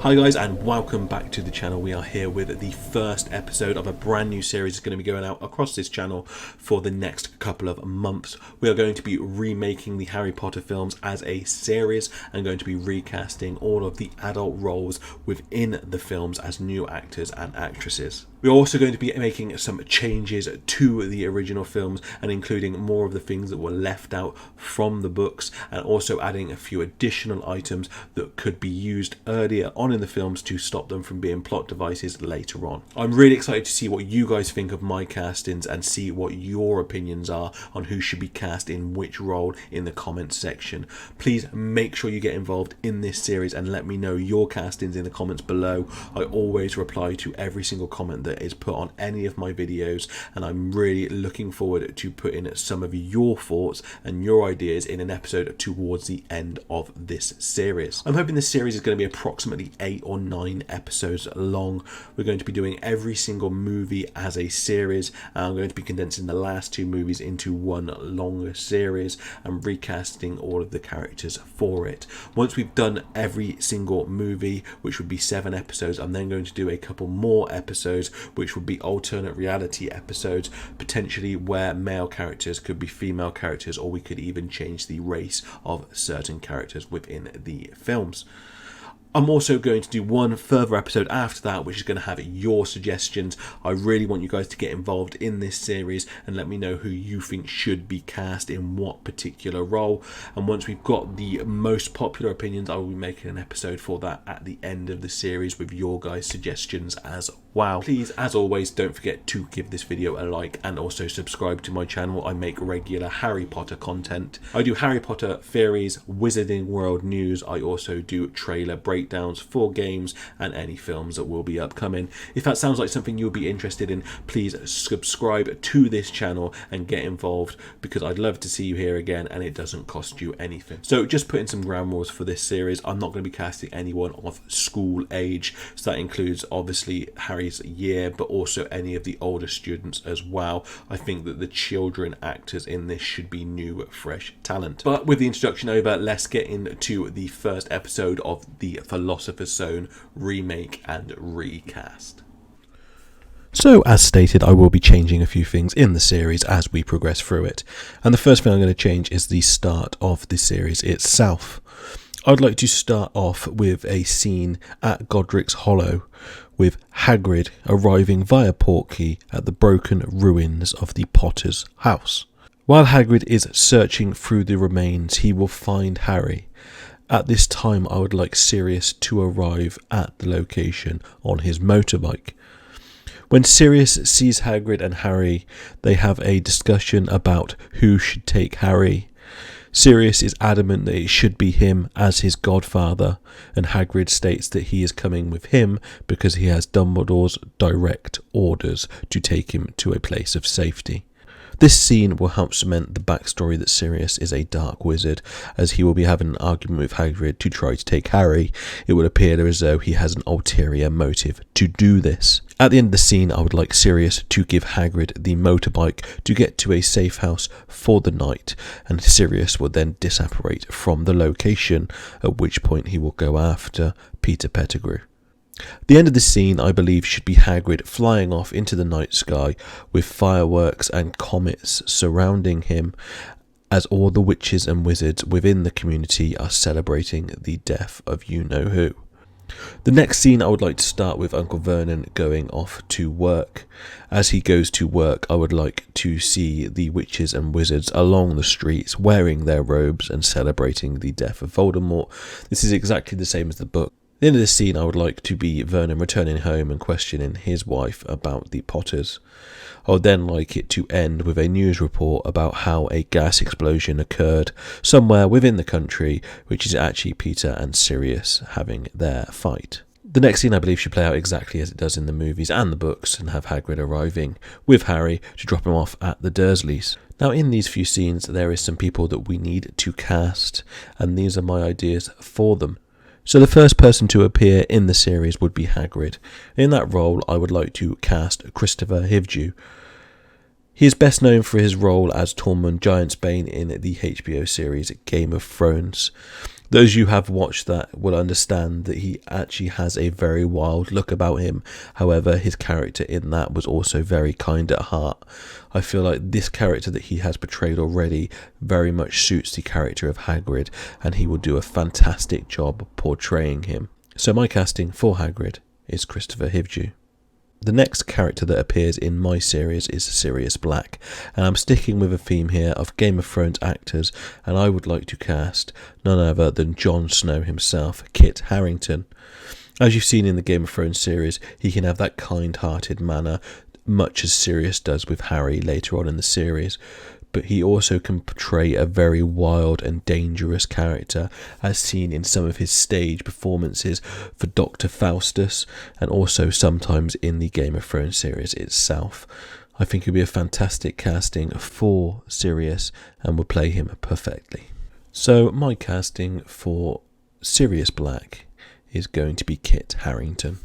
Hi guys, and welcome back to the channel. We are here with the first episode of a brand new series that's going to be going out across this channel for the next couple of months. We are going to be remaking the Harry Potter films as a series and going to be recasting all of the adult roles within the films as new actors and actresses. We're also going to be making some changes to the original films and including more of the things that were left out from the books, and also adding a few additional items that could be used earlier on in the films to stop them from being plot devices later on. I'm really excited to see what you guys think of my castings and see what your opinions are on who should be cast in which role in the comments section. Please make sure you get involved in this series and let me know your castings in the comments below. I always reply to every single comment that is put on any of my videos, and I'm really looking forward to putting some of your thoughts and your ideas in an episode towards the end of this series. I'm hoping this series is going to be approximately 8 or 9 episodes long. We're going to be doing every single movie as a series, and I'm going to be condensing the last 2 movies into one longer series and recasting all of the characters for it. Once we've done every single movie, which would be 7 episodes, I'm then going to do a couple more episodes which would be alternate reality episodes, potentially where male characters could be female characters, or we could even change the race of certain characters within the films. I'm also going to do one further episode after that, which is going to have your suggestions. I really want you guys to get involved in this series and let me know who you think should be cast in what particular role. And once we've got the most popular opinions, I will be making an episode for that at the end of the series with your guys' suggestions as well. Please, as always, don't forget to give this video a like and also subscribe to my channel. I make regular Harry Potter content. I do Harry Potter theories, Wizarding World news. I also do trailer breakdowns for games and any films that will be upcoming. If that sounds like something you'll be interested in, please subscribe to this channel and get involved, because I'd love to see you here again and it doesn't cost you anything. So just putting some ground rules for this series, I'm not going to be casting anyone of school age, so that includes obviously Harry's year, but also any of the older students as well. I think that the children actors in this should be new, fresh talent. But with the introduction over, let's get into the first episode of the Philosopher's Stone remake and recast. So, as stated, I will be changing a few things in the series as we progress through it. And the first thing I'm going to change is the start of the series itself. I'd like to start off with a scene at Godric's Hollow, with Hagrid arriving via Portkey at the broken ruins of the Potter's house. While Hagrid is searching through the remains, he will find Harry. At this time, I would like Sirius to arrive at the location on his motorbike. When Sirius sees Hagrid and Harry, they have a discussion about who should take Harry. Sirius is adamant that it should be him as his godfather, and Hagrid states that he is coming with him because he has Dumbledore's direct orders to take him to a place of safety. This scene will help cement the backstory that Sirius is a dark wizard, as he will be having an argument with Hagrid to try to take Harry. It would appear as though he has an ulterior motive to do this. At the end of the scene, I would like Sirius to give Hagrid the motorbike to get to a safe house for the night, and Sirius will then disapparate from the location, at which point he will go after Peter Pettigrew. The end of the scene, I believe, should be Hagrid flying off into the night sky with fireworks and comets surrounding him, as all the witches and wizards within the community are celebrating the death of you-know-who. The next scene, I would like to start with Uncle Vernon going off to work. As he goes to work, I would like to see the witches and wizards along the streets wearing their robes and celebrating the death of Voldemort. This is exactly the same as the book. At the end of this scene, I would like to be Vernon returning home and questioning his wife about the Potters. I would then like it to end with a news report about how a gas explosion occurred somewhere within the country, which is actually Peter and Sirius having their fight. The next scene, I believe, should play out exactly as it does in the movies and the books, and have Hagrid arriving with Harry to drop him off at the Dursleys. Now, in these few scenes, there is some people that we need to cast, and these are my ideas for them. So the first person to appear in the series would be Hagrid. In that role, I would like to cast Christopher Hivju. He is best known for his role as Tormund Giantsbane in the HBO series Game of Thrones. Those who have watched that will understand that he actually has a very wild look about him. However, his character in that was also very kind at heart. I feel like this character that he has portrayed already very much suits the character of Hagrid, and he will do a fantastic job portraying him. So my casting for Hagrid is Christopher Hivju. The next character that appears in my series is Sirius Black, and I'm sticking with a theme here of Game of Thrones actors, and I would like to cast none other than Jon Snow himself, Kit Harington. As you've seen in the Game of Thrones series, he can have that kind-hearted manner, much as Sirius does with Harry later on in the series, but he also can portray a very wild and dangerous character, as seen in some of his stage performances for Dr. Faustus, and also sometimes in the Game of Thrones series itself. I think it would be a fantastic casting for Sirius and would play him perfectly. So my casting for Sirius Black is going to be Kit Harington.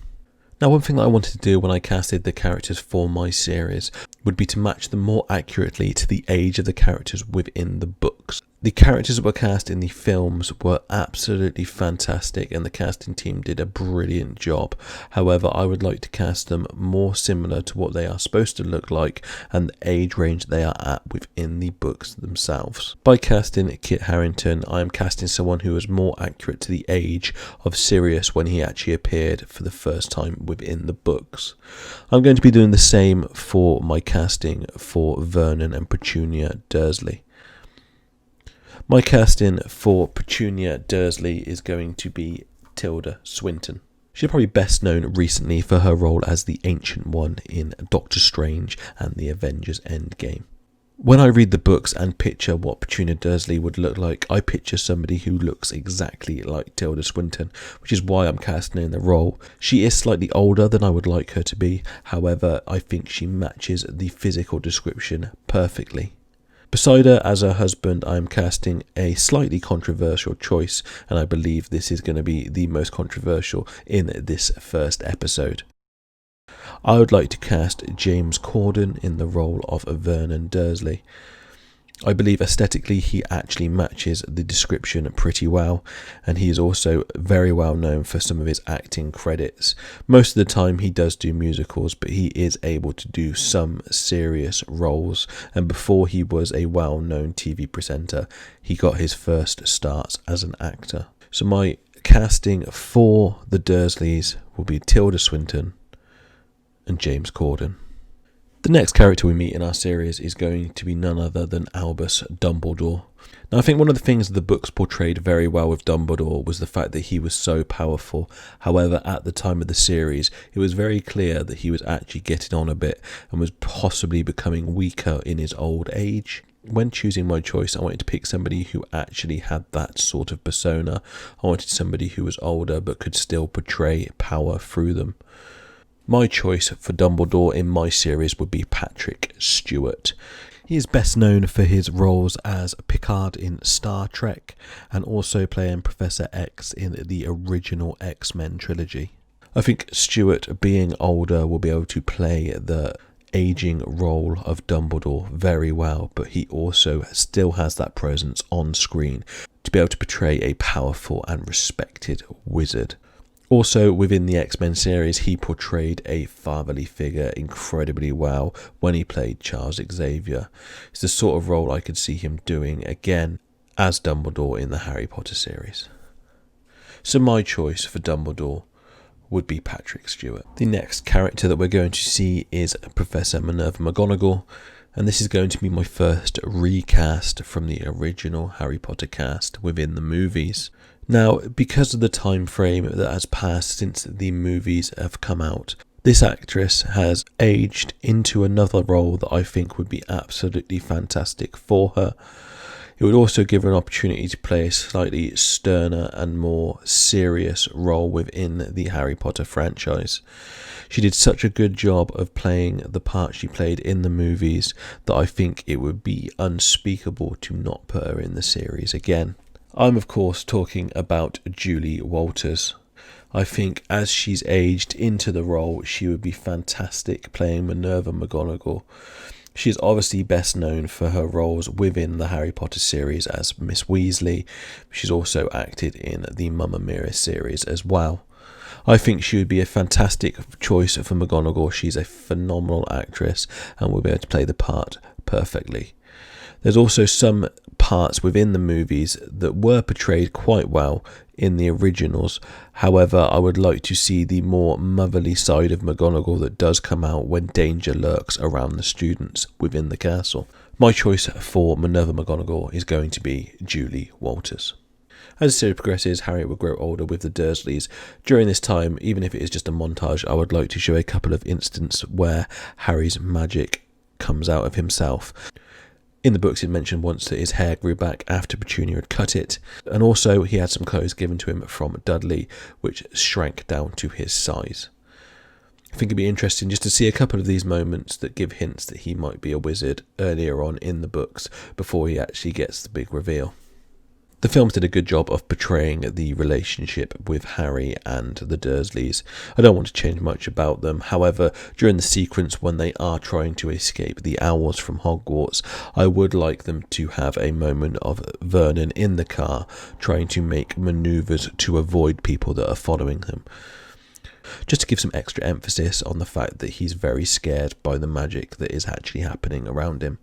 Now, one thing that I wanted to do when I casted the characters for my series would be to match them more accurately to the age of the characters within the books. The characters that were cast in the films were absolutely fantastic, and the casting team did a brilliant job. However, I would like to cast them more similar to what they are supposed to look like and the age range they are at within the books themselves. By casting Kit Harington, I am casting someone who is more accurate to the age of Sirius when he actually appeared for the first time within the books. I'm going to be doing the same for my casting for Vernon and Petunia Dursley. My casting for Petunia Dursley is going to be Tilda Swinton. She's probably best known recently for her role as the Ancient One in Doctor Strange and the Avengers Endgame. When I read the books and picture what Petunia Dursley would look like, I picture somebody who looks exactly like Tilda Swinton, which is why I'm casting her in the role. She is slightly older than I would like her to be, however, I think she matches the physical description perfectly. Beside her as her husband, I am casting a slightly controversial choice, and I believe this is going to be the most controversial in this first episode. I would like to cast James Corden in the role of Vernon Dursley. I believe aesthetically he actually matches the description pretty well, and he is also very well known for some of his acting credits. Most of the time he does do musicals, but he is able to do some serious roles, and before he was a well-known TV presenter, he got his first starts as an actor. So my casting for the Dursleys will be Tilda Swinton and James Corden. The next character we meet in our series is going to be none other than Albus Dumbledore. Now, I think one of the things the books portrayed very well with Dumbledore was the fact that he was so powerful. However, at the time of the series, it was very clear that he was actually getting on a bit and was possibly becoming weaker in his old age. When choosing my choice, I wanted to pick somebody who actually had that sort of persona. I wanted somebody who was older but could still portray power through them. My choice for Dumbledore in my series would be Patrick Stewart. He is best known for his roles as Picard in Star Trek and also playing Professor X in the original X-Men trilogy. I think Stewart, being older, will be able to play the aging role of Dumbledore very well, but he also still has that presence on screen to be able to portray a powerful and respected wizard. Also, within the X-Men series, he portrayed a fatherly figure incredibly well when he played Charles Xavier. It's the sort of role I could see him doing again as Dumbledore in the Harry Potter series. So my choice for Dumbledore would be Patrick Stewart. The next character that we're going to see is Professor Minerva McGonagall, and this is going to be my first recast from the original Harry Potter cast within the movies. Now, because of the time frame that has passed since the movies have come out, this actress has aged into another role that I think would be absolutely fantastic for her. It would also give her an opportunity to play a slightly sterner and more serious role within the Harry Potter franchise. She did such a good job of playing the part she played in the movies that I think it would be unspeakable to not put her in the series again. I'm of course talking about Julie Walters. I think as she's aged into the role, she would be fantastic playing Minerva McGonagall. She is obviously best known for her roles within the Harry Potter series as Miss Weasley. She's also acted in the Mamma Mia series as well. I think she would be a fantastic choice for McGonagall. She's a phenomenal actress and will be able to play the part perfectly. There's also some parts within the movies that were portrayed quite well in the originals. However, I would like to see the more motherly side of McGonagall that does come out when danger lurks around the students within the castle. My choice for Minerva McGonagall is going to be Julie Walters. As the series progresses, Harry will grow older with the Dursleys. During this time, even if it is just a montage, I would like to show a couple of instances where Harry's magic comes out of himself. In the books, it mentioned once that his hair grew back after Petunia had cut it, and also he had some clothes given to him from Dudley, which shrank down to his size. I think it'd be interesting just to see a couple of these moments that give hints that he might be a wizard earlier on in the books before he actually gets the big reveal. The films did a good job of portraying the relationship with Harry and the Dursleys. I don't want to change much about them. However, during the sequence when they are trying to escape the owls from Hogwarts, I would like them to have a moment of Vernon in the car trying to make manoeuvres to avoid people that are following him. Just to give some extra emphasis on the fact that he's very scared by the magic that is actually happening around him.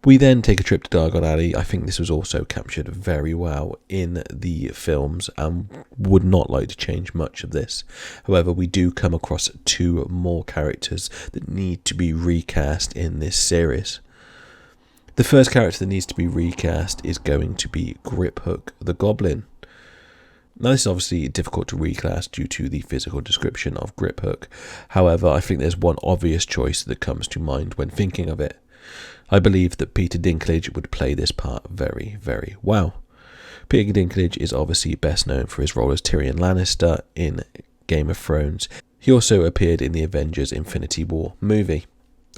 We then take a trip to Diagon Alley. I think this was also captured very well in the films and would not like to change much of this. However, we do come across two more characters that need to be recast in this series. The first character that needs to be recast is going to be Griphook the Goblin. Now, this is obviously difficult to recast due to the physical description of Griphook. However, I think there's one obvious choice that comes to mind when thinking of it. I believe that Peter Dinklage would play this part very, very well. Peter Dinklage is obviously best known for his role as Tyrion Lannister in Game of Thrones. He also appeared in the Avengers Infinity War movie.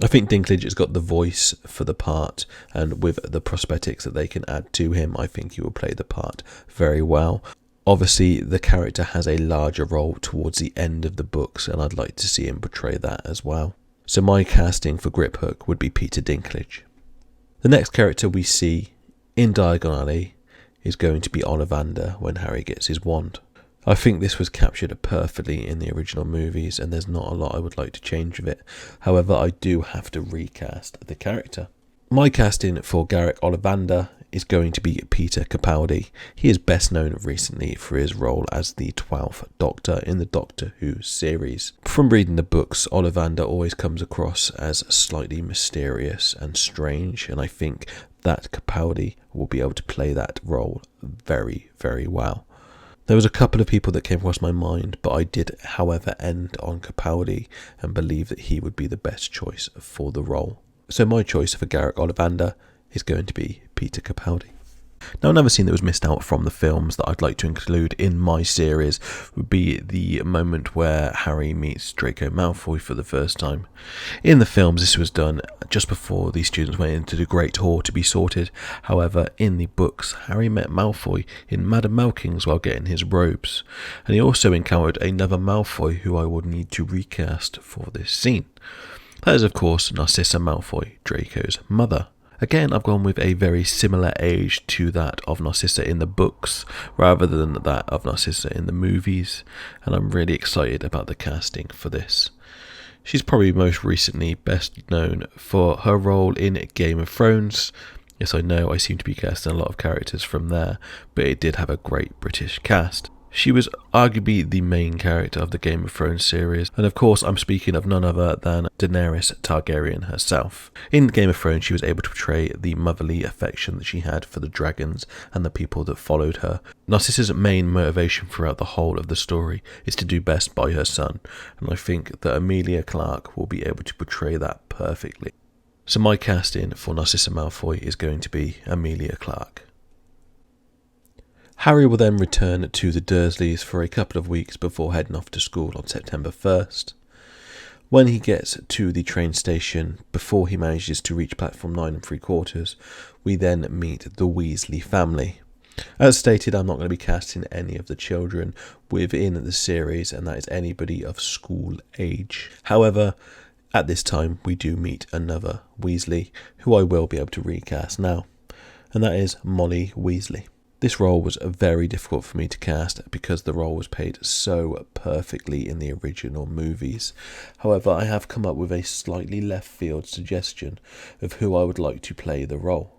I think Dinklage has got the voice for the part, and with the prosthetics that they can add to him, I think he will play the part very well. Obviously, the character has a larger role towards the end of the books, and I'd like to see him portray that as well. So my casting for Griphook would be Peter Dinklage. The next character we see in Diagon Alley is going to be Ollivander when Harry gets his wand. I think this was captured perfectly in the original movies, and there's not a lot I would like to change with it. However, I do have to recast the character. My casting for Garrick Ollivander is going to be Peter Capaldi. He is best known recently for his role as the 12th Doctor in the Doctor Who series. From reading the books, Ollivander always comes across as slightly mysterious and strange, and I think that Capaldi will be able to play that role very, very well. There was a couple of people that came across my mind, but I did, however, end on Capaldi and believe that he would be the best choice for the role. So my choice for Garrick Ollivander is going to be Peter Capaldi. Now, another scene that was missed out from the films that I'd like to include in my series would be the moment where Harry meets Draco Malfoy for the first time. In the films, this was done just before the students went into the Great Hall to be sorted. However, in the books, Harry met Malfoy in Madame Malking's while getting his robes, and he also encountered another Malfoy who I would need to recast for this scene. That is, of course, Narcissa Malfoy, Draco's mother. Again, I've gone with a very similar age to that of Narcissa in the books, rather than that of Narcissa in the movies, and I'm really excited about the casting for this. She's probably most recently best known for her role in Game of Thrones. Yes, I know I seem to be casting a lot of characters from there, but it did have a great British cast. She was arguably the main character of the Game of Thrones series, and of course I'm speaking of none other than Daenerys Targaryen herself. In Game of Thrones, she was able to portray the motherly affection that she had for the dragons and the people that followed her. Narcissa's main motivation throughout the whole of the story is to do best by her son, and I think that Emilia Clarke will be able to portray that perfectly. So my casting for Narcissa Malfoy is going to be Emilia Clarke. Harry will then return to the Dursleys for a couple of weeks before heading off to school on September 1st. When he gets to the train station, before he manages to reach platform 9 3/4, we then meet the Weasley family. As stated, I'm not going to be casting any of the children within the series, and that is anybody of school age. However, At this time, we do meet another Weasley, who I will be able to recast now, and that is Molly Weasley. This role was very difficult for me to cast because the role was played so perfectly in the original movies. However, I have come up with a slightly left field suggestion of who I would like to play the role.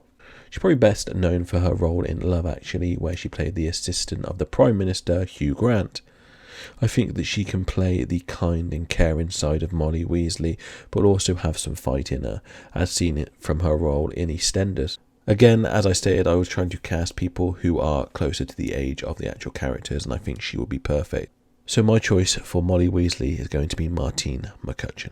She's probably best known for her role in Love Actually, where she played the assistant of the Prime Minister, Hugh Grant. I think that she can play the kind and caring side of Molly Weasley, but also have some fight in her, as seen from her role in EastEnders. Again, as I stated, I was trying to cast people who are closer to the age of the actual characters, and I think she will be perfect. So my choice for Molly Weasley is going to be Martine McCutcheon.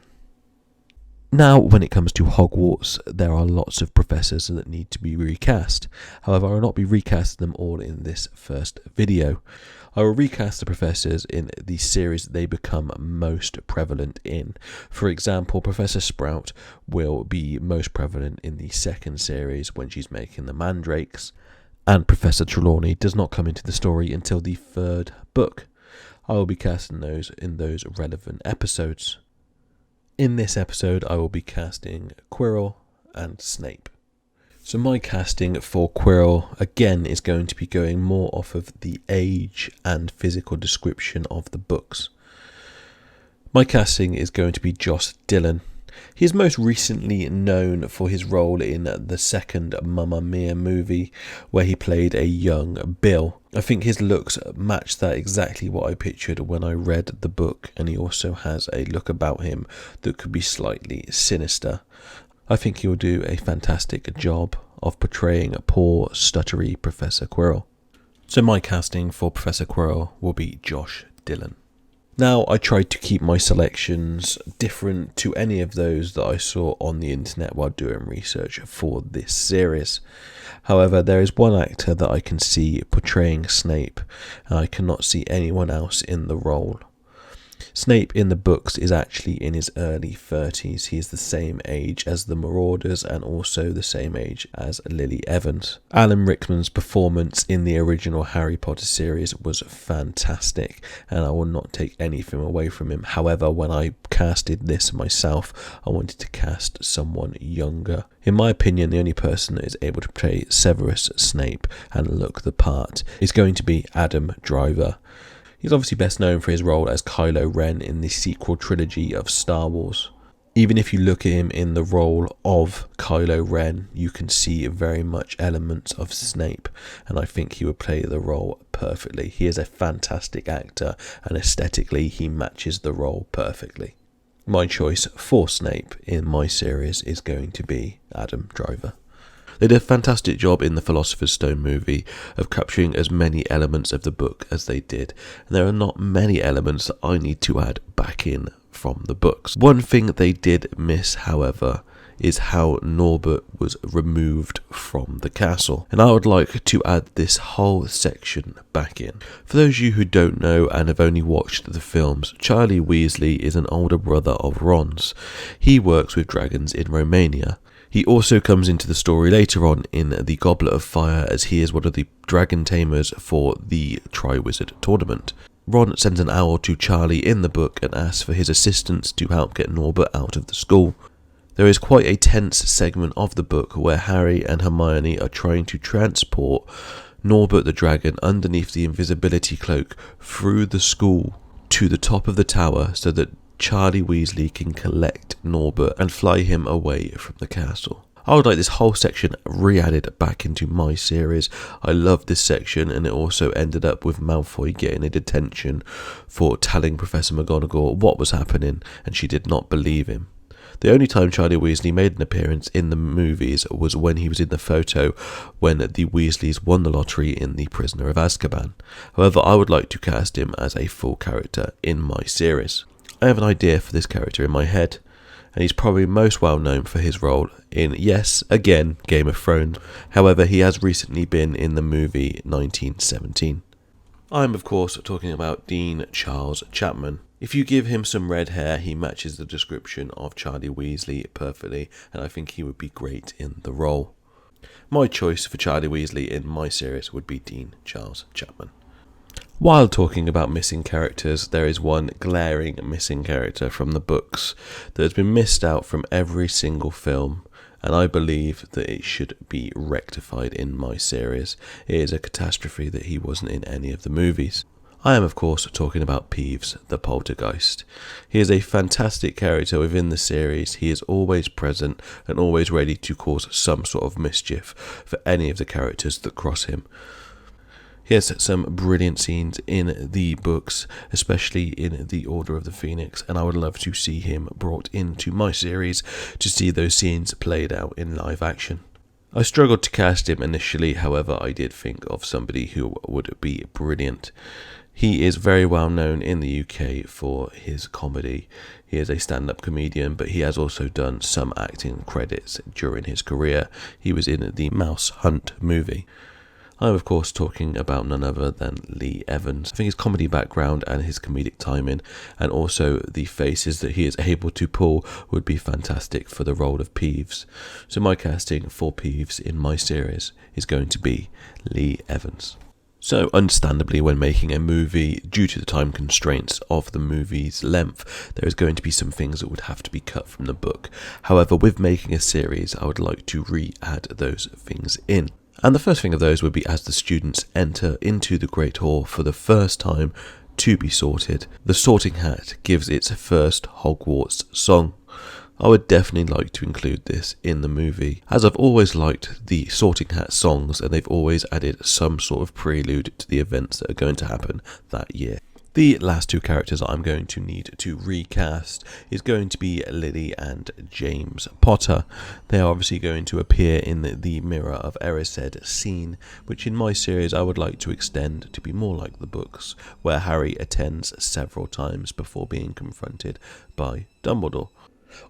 Now, when it comes to Hogwarts, there are lots of professors that need to be recast. However, I will not be recasting them all in this first video. I will recast the professors in the series they become most prevalent in. For example, Professor Sprout will be most prevalent in the second series when she's making the mandrakes, and Professor Trelawney does not come into the story until the third book. I will be casting those in those relevant episodes. In this episode, I will be casting Quirrell and Snape. So my casting for Quirrell, again, is going to be going more off of the age and physical description of the books. My casting is going to be Josh Dillon. He is most recently known for his role in the second Mamma Mia movie, where he played a young Bill. I think his looks match that exactly what I pictured when I read the book, and he also has a look about him that could be slightly sinister. I think he will do a fantastic job of portraying a poor, stuttery Professor Quirrell. So my casting for Professor Quirrell will be Josh Dillon. Now, I tried to keep my selections different to any of those that I saw on the internet while doing research for this series. However, there is one actor that I can see portraying Snape, and I cannot see anyone else in the role. Snape in the books is actually in his early 30s. He is the same age as the Marauders and also the same age as Lily Evans. Alan Rickman's performance in the original Harry Potter series was fantastic, and I will not take anything away from him. However, when I casted this myself, I wanted to cast someone younger. In my opinion, the only person that is able to play Severus Snape and look the part is going to be Adam Driver. He's obviously best known for his role as Kylo Ren in the sequel trilogy of Star Wars. Even if you look at him in the role of Kylo Ren, you can see very much elements of Snape, and I think he would play the role perfectly. He is a fantastic actor, and aesthetically he matches the role perfectly. My choice for Snape in my series is going to be Adam Driver. They did a fantastic job in the Philosopher's Stone movie of capturing as many elements of the book as they did, and there are not many elements that I need to add back in from the books. One thing they did miss, however, is how Norbert was removed from the castle, and I would like to add this whole section back in. For those of you who don't know and have only watched the films, Charlie Weasley is an older brother of Ron's. He works with dragons in Romania. He also comes into the story later on in the Goblet of Fire, as he is one of the dragon tamers for the Triwizard Tournament. Ron sends an owl to Charlie in the book and asks for his assistance to help get Norbert out of the school. There is quite a tense segment of the book where Harry and Hermione are trying to transport Norbert the dragon underneath the invisibility cloak through the school to the top of the tower so that Charlie Weasley can collect Norbert and fly him away from the castle. I would like this whole section re-added back into my series. I love this section, and it also ended up with Malfoy getting a detention for telling Professor McGonagall what was happening, and she did not believe him. The only time Charlie Weasley made an appearance in the movies was when he was in the photo when the Weasleys won the lottery in The Prisoner of Azkaban. However, I would like to cast him as a full character in my series. I have an idea for this character in my head, and he's probably most well known for his role in, yes, again, Game of Thrones. However, he has recently been in the movie 1917. I'm, of course, talking about Dean Charles Chapman. If you give him some red hair, he matches the description of Charlie Weasley perfectly, and I think he would be great in the role. My choice for Charlie Weasley in my series would be Dean Charles Chapman. While talking about missing characters, there is one glaring missing character from the books that has been missed out from every single film, and I believe that it should be rectified in my series. It is a catastrophe that he wasn't in any of the movies. I am, of course, talking about Peeves, the poltergeist. He is a fantastic character within the series. He is always present and always ready to cause some sort of mischief for any of the characters that cross him. He has some brilliant scenes in the books, especially in The Order of the Phoenix, and I would love to see him brought into my series to see those scenes played out in live action. I struggled to cast him initially, however I did think of somebody who would be brilliant. He is very well known in the UK for his comedy. He is a stand-up comedian, but he has also done some acting credits during his career. He was in the Mouse Hunt movie. I'm of course talking about none other than Lee Evans. I think his comedy background and his comedic timing, and also the faces that he is able to pull, would be fantastic for the role of Peeves. So my casting for Peeves in my series is going to be Lee Evans. So, understandably, when making a movie, due to the time constraints of the movie's length, there is going to be some things that would have to be cut from the book. However, with making a series, I would like to re-add those things in. And the first thing of those would be as the students enter into the Great Hall for the first time to be sorted, the sorting hat gives its first Hogwarts song. I would definitely like to include this in the movie, as I've always liked the Sorting Hat songs and they've always added some sort of prelude to the events that are going to happen that year. The last two characters I'm going to need to recast is going to be Lily and James Potter. They are obviously going to appear in the Mirror of Erised scene, which in my series I would like to extend to be more like the books, where Harry attends several times before being confronted by Dumbledore.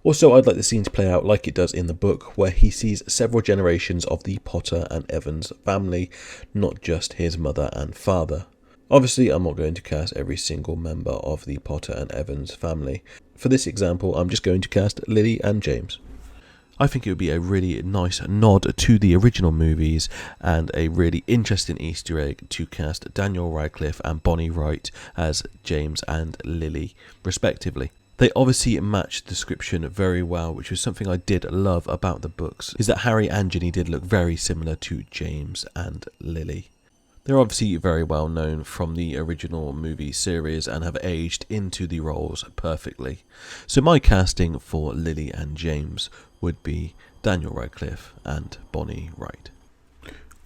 Also, I'd like the scene to play out like it does in the book, where he sees several generations of the Potter and Evans family, not just his mother and father. Obviously, I'm not going to cast every single member of the Potter and Evans family. For this example, I'm just going to cast Lily and James. I think it would be a really nice nod to the original movies and a really interesting Easter egg to cast Daniel Radcliffe and Bonnie Wright as James and Lily, respectively. They obviously match the description very well, which was something I did love about the books, is that Harry and Ginny did look very similar to James and Lily. They're obviously very well known from the original movie series and have aged into the roles perfectly. So my casting for Lily and James would be Daniel Radcliffe and Bonnie Wright.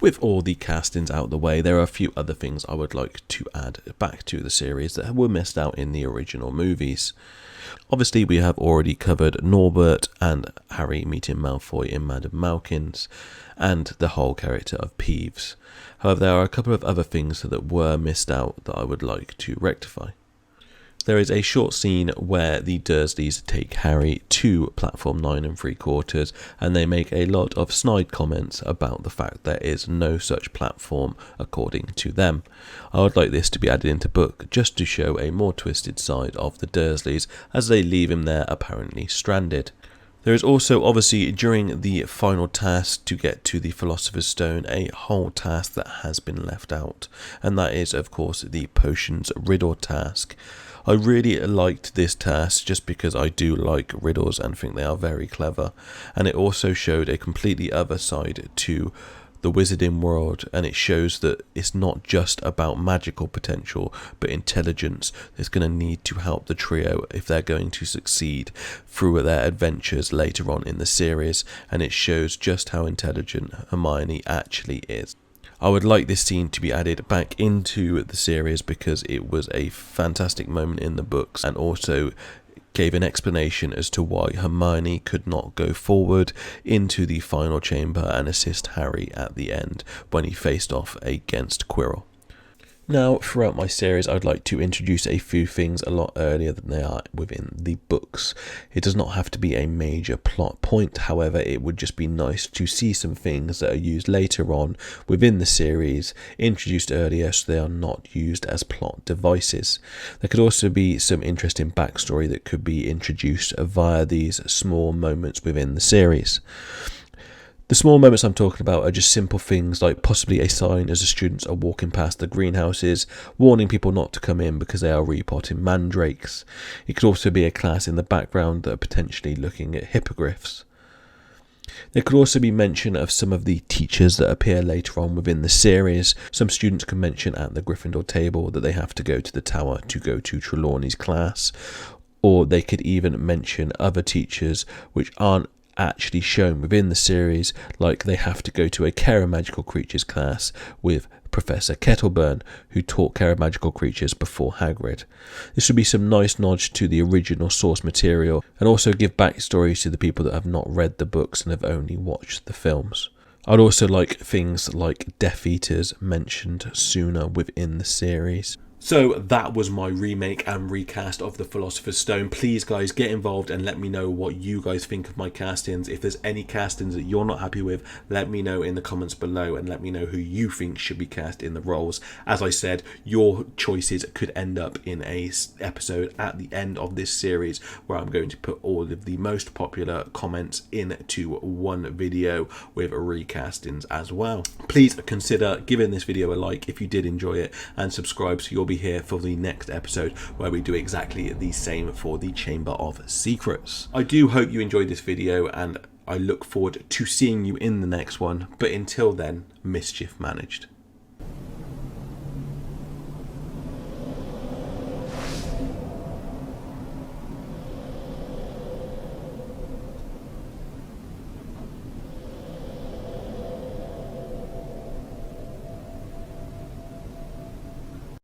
With all the castings out the way, there are a few other things I would like to add back to the series that were missed out in the original movies. Obviously, we have already covered Norbert and Harry meeting Malfoy in Madame Malkin's, and the whole character of Peeves. However, there are a couple of other things that were missed out that I would like to rectify. There is a short scene where the Dursleys take Harry to platform 9 3/4, and they make a lot of snide comments about the fact there is no such platform according to them. I would like this to be added into book just to show a more twisted side of the Dursleys as they leave him there apparently stranded. There is also obviously during the final task to get to the Philosopher's Stone a whole task that has been left out, and that is of course the potions riddle task. I really liked this task just because I do like riddles and think they are very clever, and it also showed a completely other side to the wizarding world, and it shows that it's not just about magical potential but intelligence that's going to need to help the trio if they're going to succeed through their adventures later on in the series, and it shows just how intelligent Hermione actually is. I would like this scene to be added back into the series because it was a fantastic moment in the books and also gave an explanation as to why Hermione could not go forward into the final chamber and assist Harry at the end when he faced off against Quirrell. Now, throughout my series, I'd like to introduce a few things a lot earlier than they are within the books. It does not have to be a major plot point, however, it would just be nice to see some things that are used later on within the series, introduced earlier so they are not used as plot devices. There could also be some interesting backstory that could be introduced via these small moments within the series. The small moments I'm talking about are just simple things like possibly a sign as the students are walking past the greenhouses, warning people not to come in because they are repotting mandrakes. It could also be a class in the background that are potentially looking at hippogriffs. There could also be mention of some of the teachers that appear later on within the series. Some students can mention at the Gryffindor table that they have to go to the tower to go to Trelawney's class, or they could even mention other teachers which aren't actually shown within the series, like they have to go to a Care of Magical Creatures class with Professor Kettleburn, who taught Care of Magical Creatures before Hagrid. This would be some nice nods to the original source material, and also give backstories to the people that have not read the books and have only watched the films. I'd also like things like Death Eaters mentioned sooner within the series. So that was my remake and recast of the Philosopher's Stone. Please guys, get involved and let me know what you guys think of my castings. If there's any castings that you're not happy with, let me know in the comments below and let me know who you think should be cast in the roles. As I said, your choices could end up in a episode at the end of this series where I'm going to put all of the most popular comments into one video with recastings as well. Please consider giving this video a like if you did enjoy it, and subscribe so you'll be here for the next episode where we do exactly the same for the Chamber of Secrets. I do hope you enjoyed this video and I look forward to seeing you in the next one, but until then, mischief managed.